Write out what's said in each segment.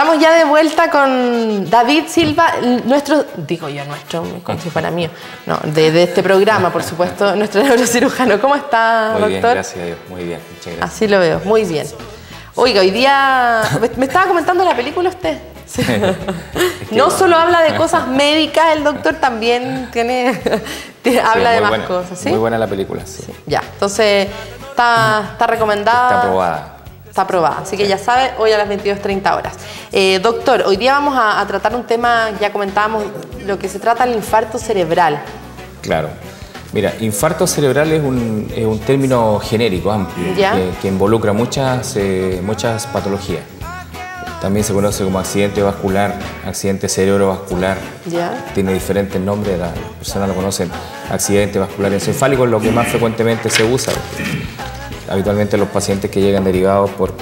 Estamos ya de vuelta con David Silva, nuestro, como si fuera mío, no, de este programa, por supuesto, nuestro neurocirujano. ¿Cómo está, doctor? Muy bien, gracias a Dios, muy bien, muchas gracias. Así lo veo, muy bien. Oiga, hoy día, ¿me estaba comentando la película usted? Sí. No solo habla de cosas médicas, el doctor también habla de más cosas, ¿sí? Muy buena la película, sí. Ya, entonces está recomendada. Está aprobada. Está aprobada, así que ya sabe, hoy a las 22:30 horas. Doctor, hoy día vamos a tratar un tema, ya comentábamos, lo que se trata del infarto cerebral. Claro. Mira, infarto cerebral es un término genérico, amplio, que involucra muchas patologías. También se conoce como accidente vascular, accidente cerebrovascular. Tiene diferentes nombres, las personas lo conocen. Accidente vascular encefálico es lo que más frecuentemente se usa. Habitualmente los pacientes que llegan derivados por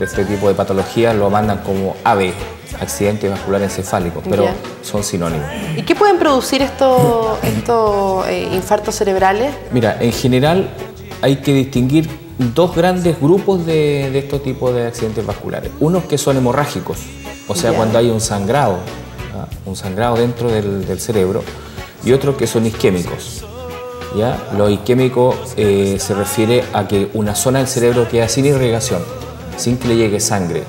este tipo de patologías lo mandan como AB, accidente vascular encefálico, pero son sinónimos. ¿Y qué pueden producir estos infartos cerebrales? Mira, en general hay que distinguir dos grandes grupos de estos tipos de accidentes vasculares. Unos que son hemorrágicos, o sea, cuando hay un sangrado dentro del cerebro, y otros que son isquémicos. ¿Ya? Lo isquémico se refiere a que una zona del cerebro queda sin irrigación, sin que le llegue sangre.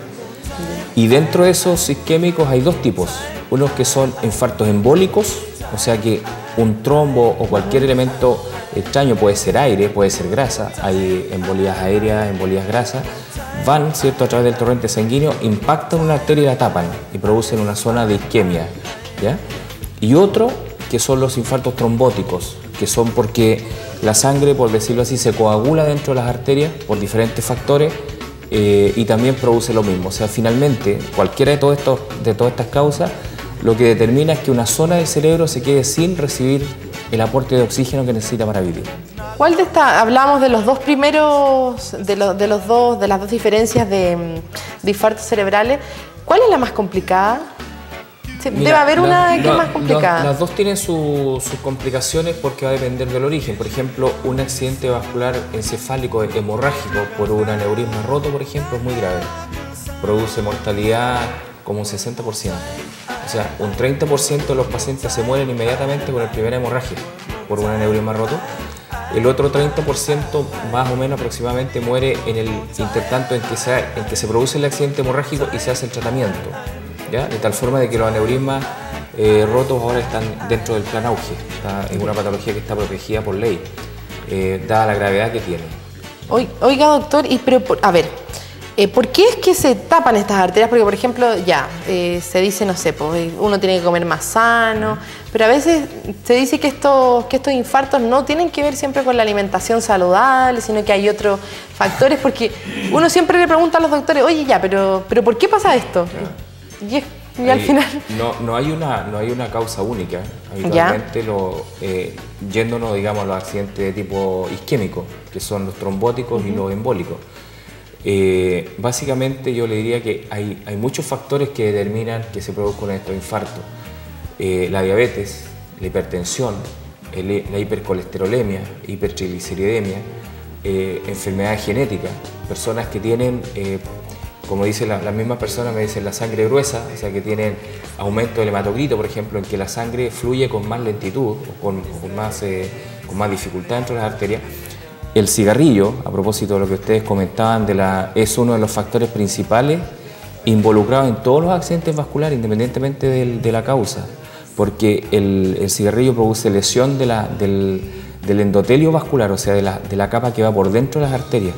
Y dentro de esos isquémicos hay dos tipos. Unos que son infartos embólicos, o sea que un trombo o cualquier elemento extraño, puede ser aire, puede ser grasa, hay embolías aéreas, embolías grasas, van, ¿cierto?, a través del torrente sanguíneo, impactan una arteria y la tapan y producen una zona de isquemia. ¿Ya? Y otro que son los infartos trombóticos, que son porque la sangre, por decirlo así, se coagula dentro de las arterias por diferentes factores y también produce lo mismo. O sea, finalmente, cualquiera de todas estas causas, lo que determina es que una zona del cerebro se quede sin recibir el aporte de oxígeno que necesita para vivir. ¿Cuál de estas? Hablamos de los dos primeros, de las dos diferencias de infartos cerebrales. ¿Cuál es la más complicada? Mira, debe haber una que es más complicada. Las dos tienen sus complicaciones porque va a depender del origen. Por ejemplo, un accidente vascular encefálico hemorrágico por un aneurisma roto, por ejemplo, es muy grave. Produce mortalidad como un 60%. O sea, un 30% de los pacientes se mueren inmediatamente con el primer hemorragia por un aneurisma roto. El otro 30% más o menos aproximadamente muere en el intertanto en que se produce el accidente hemorrágico y se hace el tratamiento. ¿Ya? De tal forma de que los aneurismas rotos ahora están dentro del plan auge. Es una patología que está protegida por ley, dada la gravedad que tiene. Oiga, doctor, a ver, ¿por qué es que se tapan estas arterias? Porque, por ejemplo, se dice, no sé, pues, uno tiene que comer más sano, pero a veces se dice que estos infartos no tienen que ver siempre con la alimentación saludable, sino que hay otros factores, porque uno siempre le pregunta a los doctores, oye, pero ¿por qué pasa esto? Y al final no hay una causa única. Habitualmente yéndonos, digamos, a los accidentes de tipo isquémico, que son los trombóticos y los embólicos. Básicamente yo le diría que hay muchos factores que determinan que se produzcan estos infartos. La diabetes, la hipertensión, la hipercolesterolemia, hipertrigliceridemia, enfermedades genéticas, personas que tienen como dicen las mismas personas, me dicen la sangre gruesa, o sea que tienen aumento del hematocrito, por ejemplo, en que la sangre fluye con más lentitud o con más dificultad dentro de las arterias. El cigarrillo, a propósito de lo que ustedes comentaban, es uno de los factores principales involucrados en todos los accidentes vasculares, independientemente de la causa, porque el cigarrillo produce lesión del endotelio vascular, o sea, de la capa que va por dentro de las arterias.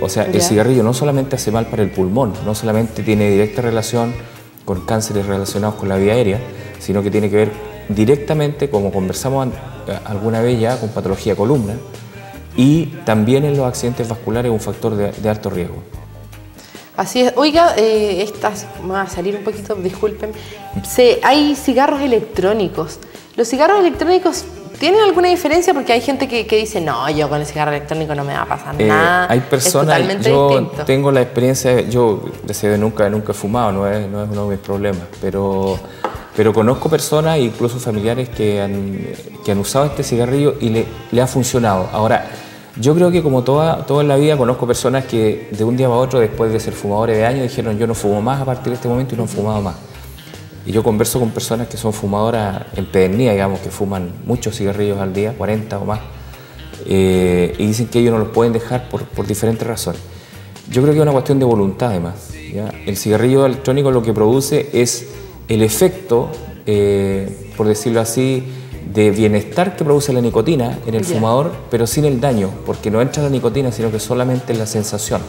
O sea, el cigarrillo no solamente hace mal para el pulmón, no solamente tiene directa relación con cánceres relacionados con la vía aérea, sino que tiene que ver directamente, como conversamos alguna vez ya, con patología de columna y también en los accidentes vasculares un factor de alto riesgo. Así es. Oiga, vamos a salir un poquito, disculpen. Hay cigarros electrónicos. Los cigarros electrónicos, ¿tienen alguna diferencia? Porque hay gente que dice, no, yo con el cigarro electrónico no me va a pasar nada. Hay personas, yo tengo la experiencia, yo desde nunca he fumado, no es uno de mis problemas, pero conozco personas, incluso familiares, que han usado este cigarrillo y le ha funcionado. Ahora, Yo creo que como toda en la vida conozco personas que de un día para otro, después de ser fumadores de años, dijeron yo no fumo más a partir de este momento y no han fumado más. Y yo converso con personas que son fumadoras empedernidas, digamos, que fuman muchos cigarrillos al día, 40 o más, y dicen que ellos no los pueden dejar por diferentes razones. Yo creo que es una cuestión de voluntad además, ¿ya? El cigarrillo electrónico lo que produce es el efecto, por decirlo así, de bienestar que produce la nicotina en el fumador, pero sin el daño, porque no entra la nicotina, sino que solamente la sensación.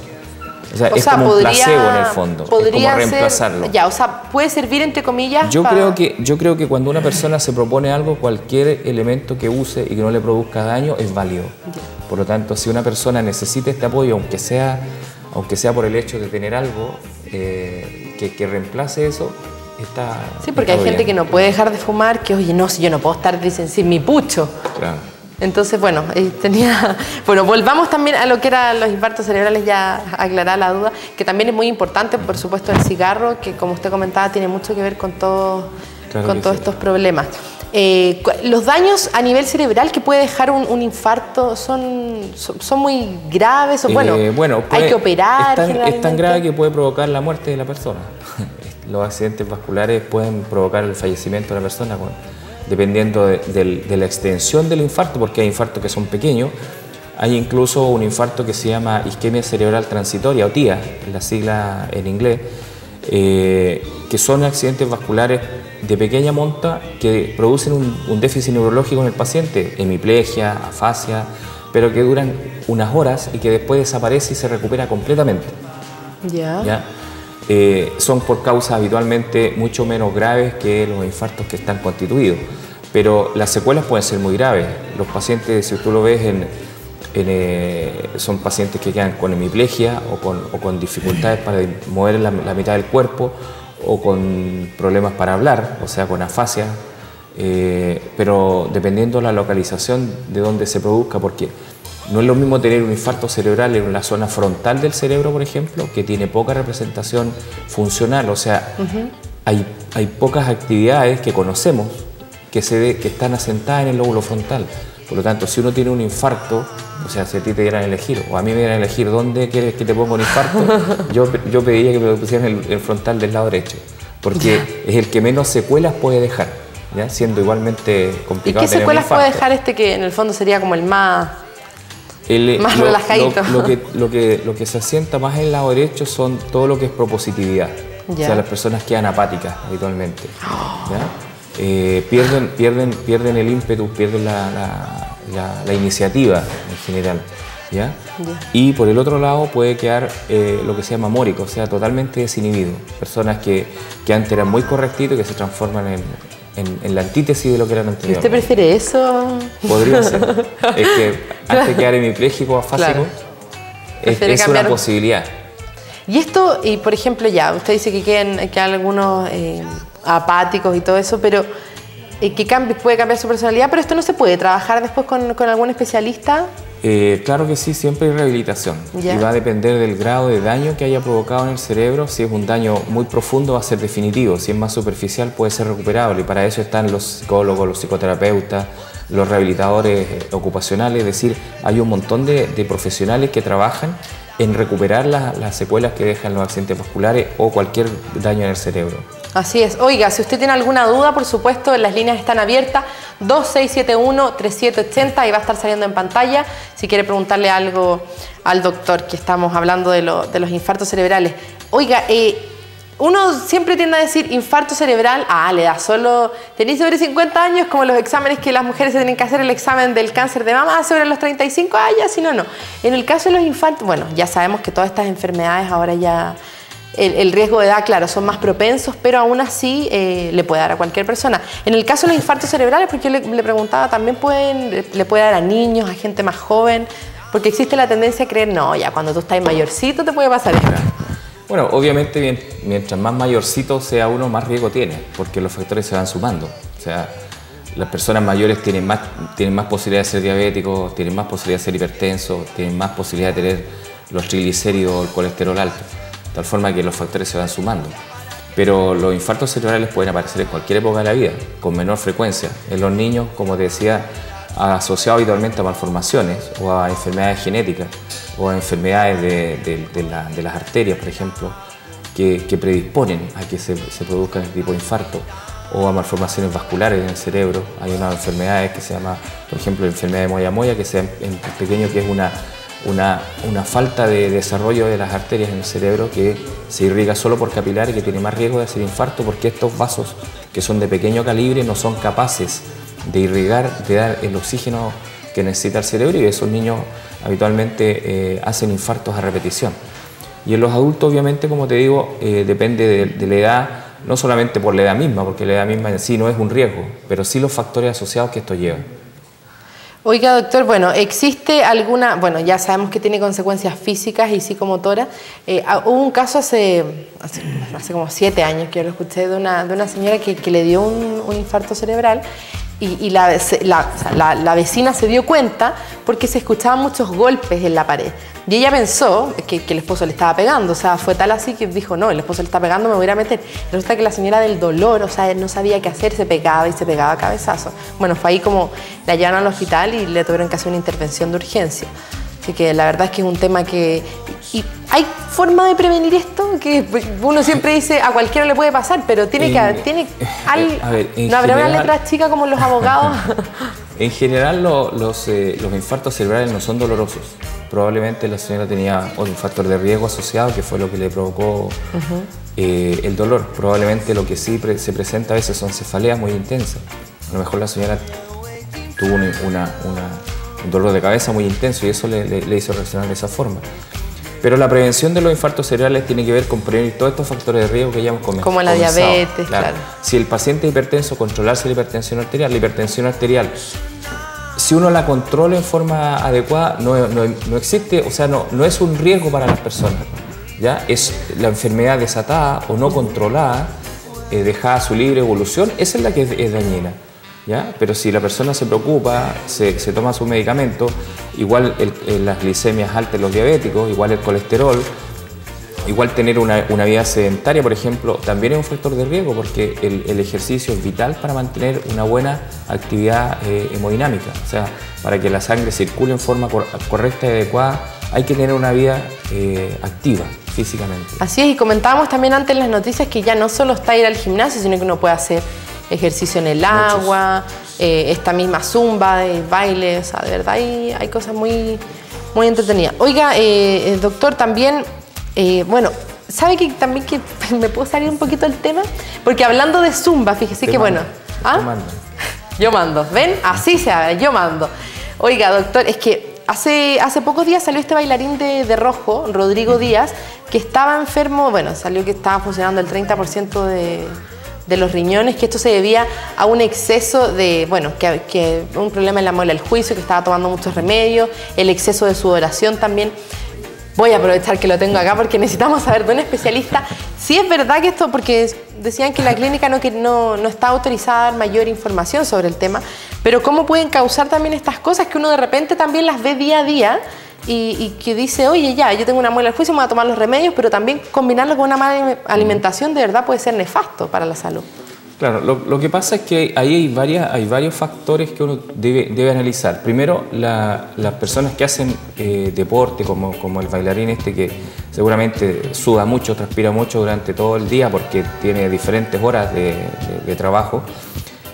O sea, es como un placebo en el fondo, es como reemplazarlo. O sea, puede servir entre comillas. Yo creo que cuando una persona se propone algo, cualquier elemento que use y que no le produzca daño es válido. Por lo tanto, si una persona necesita este apoyo, aunque sea por el hecho de tener algo que reemplace eso, sí, porque hay gente que no puede dejar de fumar, que oye, no, si yo no puedo estar, dicen, sin mi pucho. Claro. Entonces, bueno, bueno, volvamos también a lo que eran los infartos cerebrales, ya aclarar la duda, que también es muy importante, por supuesto, el cigarro, que como usted comentaba, tiene mucho que ver con todos estos problemas. Los daños a nivel cerebral que puede dejar un infarto son muy graves, hay que operar. Es tan grave que puede provocar la muerte de la persona. Los accidentes vasculares pueden provocar el fallecimiento de la persona, dependiendo de la extensión del infarto, porque hay infartos que son pequeños. Hay incluso un infarto que se llama isquemia cerebral transitoria, o TIA, la sigla en inglés, que son accidentes vasculares de pequeña monta que producen un déficit neurológico en el paciente, hemiplegia, afasia, pero que duran unas horas y que después desaparece y se recupera completamente. ¿Ya? Son por causas habitualmente mucho menos graves que los infartos que están constituidos, pero las secuelas pueden ser muy graves. Los pacientes, si tú lo ves, son pacientes que quedan con hemiplegia o con dificultades para mover la mitad del cuerpo, o con problemas para hablar, o sea, con afasia, pero dependiendo de la localización de donde se produzca, porque no es lo mismo tener un infarto cerebral en la zona frontal del cerebro, por ejemplo, que tiene poca representación funcional, o sea, hay pocas actividades que conocemos que están asentadas en el lóbulo frontal. Por lo tanto, si uno tiene un infarto, o sea, si a ti te dieran a elegir, o a mí me dieran a elegir dónde quieres que te ponga un infarto, yo pediría que me pusieran el frontal del lado derecho, porque es el que menos secuelas puede dejar, ¿ya? Siendo igualmente complicado. ¿Y qué secuelas puede dejar que en el fondo sería como el más relajadito? Lo que se asienta más en el lado derecho son todo lo que es propositividad. O sea, las personas quedan apáticas habitualmente. Pierden el ímpetu, pierden la iniciativa en general. ¿Ya? Y por el otro lado puede quedar lo que se llama mórico, o sea, totalmente desinhibido. Personas que antes eran muy correctitos y que se transforman en la antítesis de lo que eran anteriormente. ¿Usted prefiere eso? Podría ser. Es que antes de quedar hemipléjico o afásico, es una posibilidad. Y esto, y por ejemplo, ya, usted dice que quedan algunos apáticos y todo eso, pero puede cambiar su personalidad, pero esto no se puede trabajar después con algún especialista. Claro que sí, siempre hay rehabilitación. Y va a depender del grado de daño que haya provocado en el cerebro. Si es un daño muy profundo va a ser definitivo, si es más superficial puede ser recuperable, y para eso están los psicólogos, los psicoterapeutas, los rehabilitadores ocupacionales. Es decir, hay un montón de profesionales que trabajan en recuperar las secuelas que dejan los accidentes vasculares o cualquier daño en el cerebro. Así es. Oiga, si usted tiene alguna duda, por supuesto, las líneas están abiertas, 2671-3780, ahí va a estar saliendo en pantalla, si quiere preguntarle algo al doctor, que estamos hablando de los infartos cerebrales. Oiga, uno siempre tiende a decir infarto cerebral, le da solo, tenéis sobre 50 años, como los exámenes que las mujeres se tienen que hacer, el examen del cáncer de mama, sobre los 35, ya, si no. En el caso de los infartos, bueno, ya sabemos que todas estas enfermedades ahora ya... El riesgo de edad, claro, son más propensos, pero aún así le puede dar a cualquier persona. En el caso de los infartos cerebrales, porque yo le preguntaba, también le puede dar a niños, a gente más joven, porque existe la tendencia a creer, no, ya cuando tú estás mayorcito te puede pasar esto. Bueno, obviamente mientras más mayorcito sea uno, más riesgo tiene, porque los factores se van sumando. O sea, las personas mayores tienen más posibilidad de ser diabéticos, tienen más posibilidad de ser hipertensos, tienen más posibilidad de tener los triglicéridos o el colesterol alto. De tal forma que los factores se van sumando. Pero los infartos cerebrales pueden aparecer en cualquier época de la vida, con menor frecuencia. En los niños, como te decía, asociado habitualmente a malformaciones o a enfermedades genéticas o a enfermedades de las arterias, por ejemplo, que predisponen a que se produzca este tipo de infarto, o a malformaciones vasculares en el cerebro. Hay una enfermedad que se llama, por ejemplo, la enfermedad de Moyamoya, que se en pequeño, que es una falta de desarrollo de las arterias en el cerebro, que se irriga solo por capilares y que tiene más riesgo de hacer infarto porque estos vasos, que son de pequeño calibre, no son capaces de irrigar, de dar el oxígeno que necesita el cerebro, y esos niños habitualmente hacen infartos a repetición. Y en los adultos, obviamente, como te digo, depende de la edad, no solamente por la edad misma, porque la edad misma en sí no es un riesgo, pero sí los factores asociados que esto lleva. Oiga, doctor, bueno, ¿existe alguna, bueno, ya sabemos que tiene consecuencias físicas y psicomotoras? Hubo un caso hace como 7 años que yo lo escuché de una señora que le dio un infarto cerebral, y la vecina se dio cuenta porque se escuchaban muchos golpes en la pared. Y ella pensó que el esposo le estaba pegando, o sea, fue tal así que dijo, no, el esposo le está pegando, me voy a ir a meter. Resulta que la señora del dolor, o sea, no sabía qué hacer, se pegaba y se pegaba a cabezazo. Bueno, fue ahí como la llevaron al hospital y le tuvieron que hacer una intervención de urgencia. Así que la verdad es que es un tema que... ¿Y hay forma de prevenir esto? Que uno siempre dice, a cualquiera le puede pasar, pero tiene ¿no habrá una letra chica como los abogados? En general, los infartos cerebrales no son dolorosos. Probablemente la señora tenía un factor de riesgo asociado, que fue lo que le provocó el dolor. Probablemente lo que sí se presenta a veces son cefaleas muy intensas. A lo mejor la señora tuvo un dolor de cabeza muy intenso y eso le hizo reaccionar de esa forma. Pero la prevención de los infartos cerebrales tiene que ver con prevenir todos estos factores de riesgo que ya hemos comenzado. Como la diabetes, claro. Si el paciente es hipertenso, controlarse la hipertensión arterial, si uno la controla en forma adecuada, no existe, o sea, no es un riesgo para las personas, ¿ya? Es la enfermedad desatada o no controlada, dejada a su libre evolución, esa es la que es dañina, ¿ya? Pero si la persona se preocupa, se toma su medicamento, igual las glicemias altas en los diabéticos, igual el colesterol, igual tener una vida sedentaria, por ejemplo, también es un factor de riesgo, porque el ejercicio es vital para mantener una buena actividad hemodinámica. O sea, para que la sangre circule en forma correcta y adecuada, hay que tener una vida activa físicamente. Así es, y comentábamos también antes en las noticias que ya no solo está ir al gimnasio, sino que uno puede hacer ejercicio en el agua, esta misma zumba, de baile, o sea, de verdad hay cosas muy, muy entretenidas. Oiga, doctor, también... bueno, ¿sabe que también que me puedo salir un poquito del tema? Porque hablando de zumba, fíjese que bueno... ¿Ah? Yo mando, ¿ven? Así se habla, yo mando. Oiga, doctor, es que hace pocos días salió este bailarín de rojo, Rodrigo Díaz, que estaba enfermo, bueno, salió que estaba funcionando el 30% de los riñones, que esto se debía a un exceso de, bueno, que un problema en la muela del juicio, que estaba tomando muchos remedios, el exceso de sudoración también. Voy a aprovechar que lo tengo acá porque necesitamos saber de un especialista si es verdad que esto, porque decían que la clínica no está autorizada a dar mayor información sobre el tema, pero cómo pueden causar también estas cosas que uno de repente también las ve día a día y que dice, oye, ya, yo tengo una muela del juicio, me voy a tomar los remedios, pero también combinarlo con una mala alimentación de verdad puede ser nefasto para la salud. Claro, lo que pasa es que ahí hay varios factores que uno debe analizar. Primero, las personas que hacen deporte, como el bailarín que seguramente suda mucho, transpira mucho durante todo el día porque tiene diferentes horas de trabajo.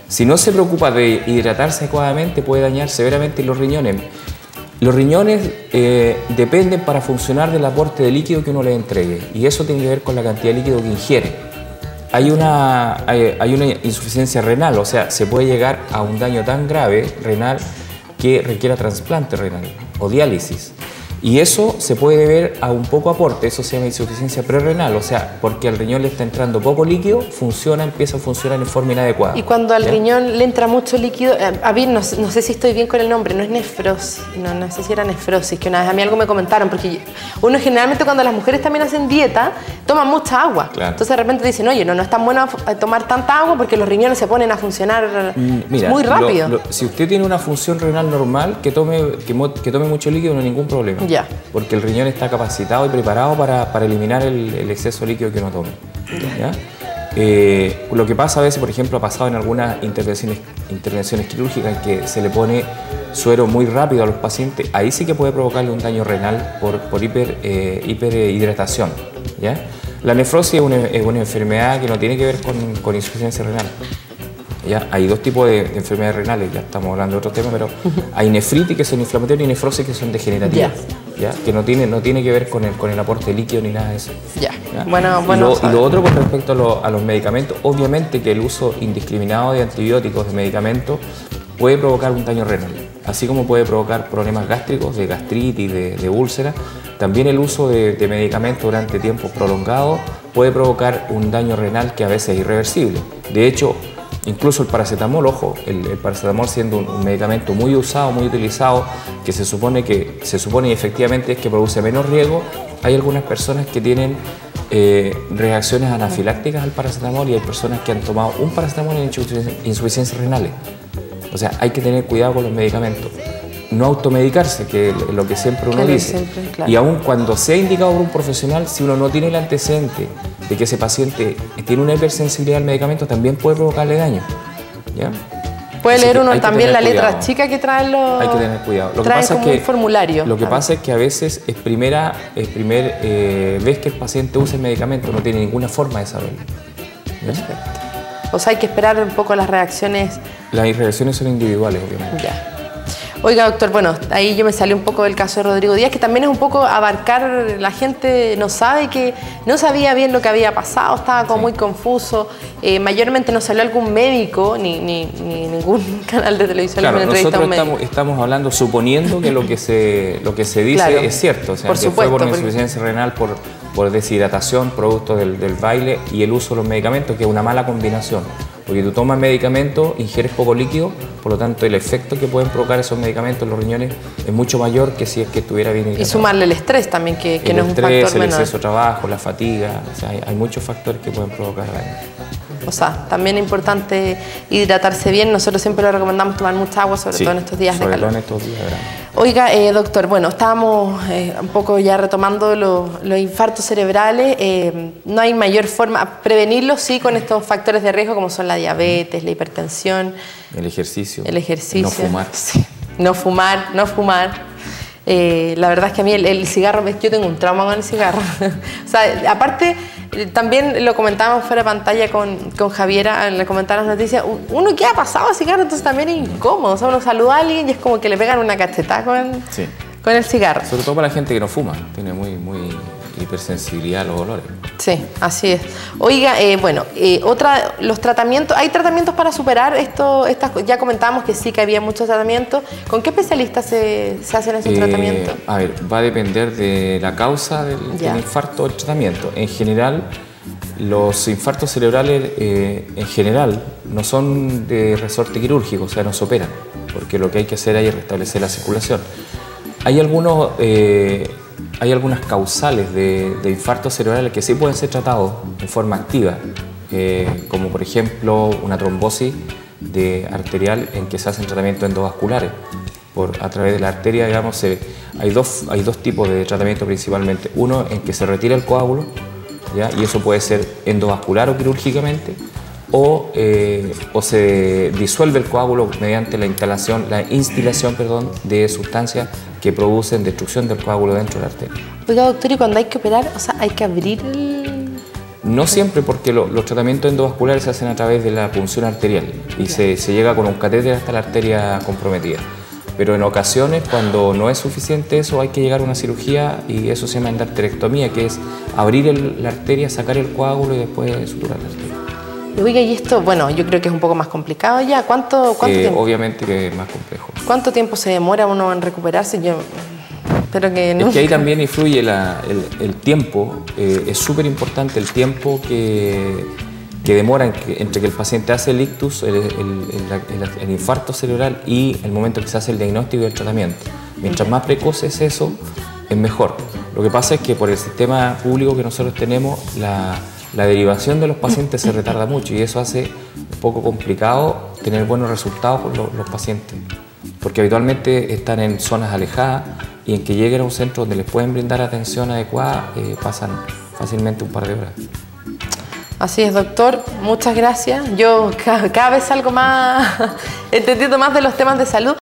Si no se preocupa de hidratarse adecuadamente, puede dañar severamente los riñones. Los riñones dependen para funcionar del aporte de líquido que uno les entregue, y eso tiene que ver con la cantidad de líquido que ingiere. Hay una insuficiencia renal, o sea, se puede llegar a un daño tan grave renal que requiera trasplante renal o diálisis. Y eso se puede deber a un poco aporte, eso se llama insuficiencia prerrenal, o sea, porque al riñón le está entrando poco líquido, empieza a funcionar en forma inadecuada. Y cuando al riñón le entra mucho líquido, a ver, no sé si estoy bien con el nombre, no es nefrosis, no sé si era nefrosis, que una vez a mí algo me comentaron, porque uno generalmente cuando las mujeres también hacen dieta, toman mucha agua. Claro. Entonces de repente dicen, oye, no es tan bueno tomar tanta agua porque los riñones se ponen a funcionar muy rápido. Si usted tiene una función renal normal, que tome mucho líquido no hay ningún problema. Ya. Porque el riñón está capacitado y preparado para eliminar el exceso de líquido que uno tome. ¿Ya? Lo que pasa a veces, por ejemplo, ha pasado en algunas intervenciones quirúrgicas en que se le pone suero muy rápido a los pacientes, ahí sí que puede provocarle un daño renal por hiperhidratación, ¿ya? La nefrosis es una enfermedad que no tiene que ver con insuficiencia renal. ¿Ya? Hay dos tipos de enfermedades renales, ya estamos hablando de otro tema, pero hay nefritis que son inflamatorias y nefrosis que son degenerativas, ¿ya? Que no tiene que ver con el aporte líquido ni nada de eso. ¿Ya? Bueno, y lo otro con respecto a los medicamentos, obviamente que el uso indiscriminado de antibióticos, de medicamentos, puede provocar un daño renal, así como puede provocar problemas gástricos, de gastritis, de úlceras. También el uso de medicamentos durante tiempos prolongados puede provocar un daño renal que a veces es irreversible. De hecho, incluso el paracetamol, ojo, el paracetamol siendo un medicamento muy usado, muy utilizado, que se supone y efectivamente es que produce menos riesgo, hay algunas personas que tienen reacciones anafilácticas al paracetamol y hay personas que han tomado un paracetamol en insuficiencias renales. O sea, hay que tener cuidado con los medicamentos. No automedicarse, que es lo que siempre uno dice. Claro. Y aun cuando sea indicado por un profesional, si uno no tiene el antecedente de que ese paciente tiene una hipersensibilidad al medicamento, también puede provocarle daño, ¿ya? Puede leer uno también la letra chica que traen los... Hay que tener cuidado. Lo que traen pasa como es que, un formulario. Lo que pasa es que a veces es primera vez que el paciente usa el medicamento, no tiene ninguna forma de saberlo, ¿ya? Perfecto. O sea, hay que esperar un poco las reacciones. Las reacciones son individuales, obviamente. Ya. Oiga, doctor, bueno, ahí yo me salí un poco del caso de Rodrigo Díaz, que también es un poco abarcar, la gente no sabía bien lo que había pasado, estaba como muy confuso, mayormente no salió algún médico, ni ningún canal de televisión. Claro, nosotros estamos hablando, suponiendo que lo que se dice claro, es cierto, o sea, que fue por insuficiencia renal, por deshidratación, producto del baile y el uso de los medicamentos, que es una mala combinación. Porque tú tomas medicamentos, ingieres poco líquido, por lo tanto el efecto que pueden provocar esos medicamentos en los riñones es mucho mayor que si es que estuviera bien hidratado. Y sumarle el estrés también, que no es un factor menor. El exceso de trabajo, la fatiga, o sea, hay muchos factores que pueden provocar daño. O sea, también es importante hidratarse bien. Nosotros siempre lo recomendamos tomar mucha agua, sobre todo en estos días de calor. Sobre todo en estos días de verano. Oiga, doctor, bueno, estábamos un poco ya retomando los infartos cerebrales. No hay mayor forma, prevenirlos sí con estos factores de riesgo como son la diabetes, la hipertensión. El ejercicio. No fumar. Sí. No fumar. La verdad es que a mí el cigarro, yo tengo un trauma con el cigarro. O sea, aparte, también lo comentábamos fuera de pantalla con Javiera, le comentaron las noticias, uno que ha pasado cigarro, entonces también es incómodo. O sea, uno saluda a alguien y es como que le pegan una cachetada con el cigarro. Sobre todo para la gente que no fuma, tiene muy hipersensibilidad a los olores. Sí, así es. Oiga, los tratamientos, ¿hay tratamientos para superar esto? Ya comentábamos que sí, que había muchos tratamientos. ¿Con qué especialistas se hacen esos tratamientos? A ver, va a depender de la causa del infarto o el tratamiento. En general, los infartos cerebrales en general no son de resorte quirúrgico, o sea, no se operan, porque lo que hay que hacer ahí es restablecer la circulación. Hay algunas causales de infartos cerebrales que sí pueden ser tratados en forma activa, como por ejemplo una trombosis arterial en que se hacen tratamientos endovasculares. A través de la arteria, digamos, hay dos tipos de tratamiento principalmente. Uno en que se retira el coágulo, ¿ya? Y eso puede ser endovascular o quirúrgicamente, o se disuelve el coágulo mediante la instilación de sustancias que producen destrucción del coágulo dentro de la arteria. Oiga, doctor, ¿y cuando hay que operar, o sea, hay que abrir el...? No siempre, porque los tratamientos endovasculares se hacen a través de la punción arterial y se llega con un catéter hasta la arteria comprometida. Pero en ocasiones, cuando no es suficiente eso, hay que llegar a una cirugía y eso se llama endarterectomía, que es abrir la arteria, sacar el coágulo y después suturar la arteria. Oiga, y esto, bueno, yo creo que es un poco más complicado ya. ¿Cuánto tiempo? Obviamente que es más complejo. ¿Cuánto tiempo se demora uno en recuperarse? Yo espero que no. Es que ahí también influye el tiempo. Es súper importante el tiempo que demora entre que el paciente hace el ictus, el infarto cerebral, y el momento que se hace el diagnóstico y el tratamiento. Mientras más precoz es eso, es mejor. Lo que pasa es que por el sistema público que nosotros tenemos, la derivación de los pacientes se retarda mucho y eso hace un poco complicado tener buenos resultados con los pacientes, porque habitualmente están en zonas alejadas y en que lleguen a un centro donde les pueden brindar atención adecuada pasan fácilmente un par de horas. Así es, doctor. Muchas gracias. Yo cada vez salgo más entendiendo más de los temas de salud.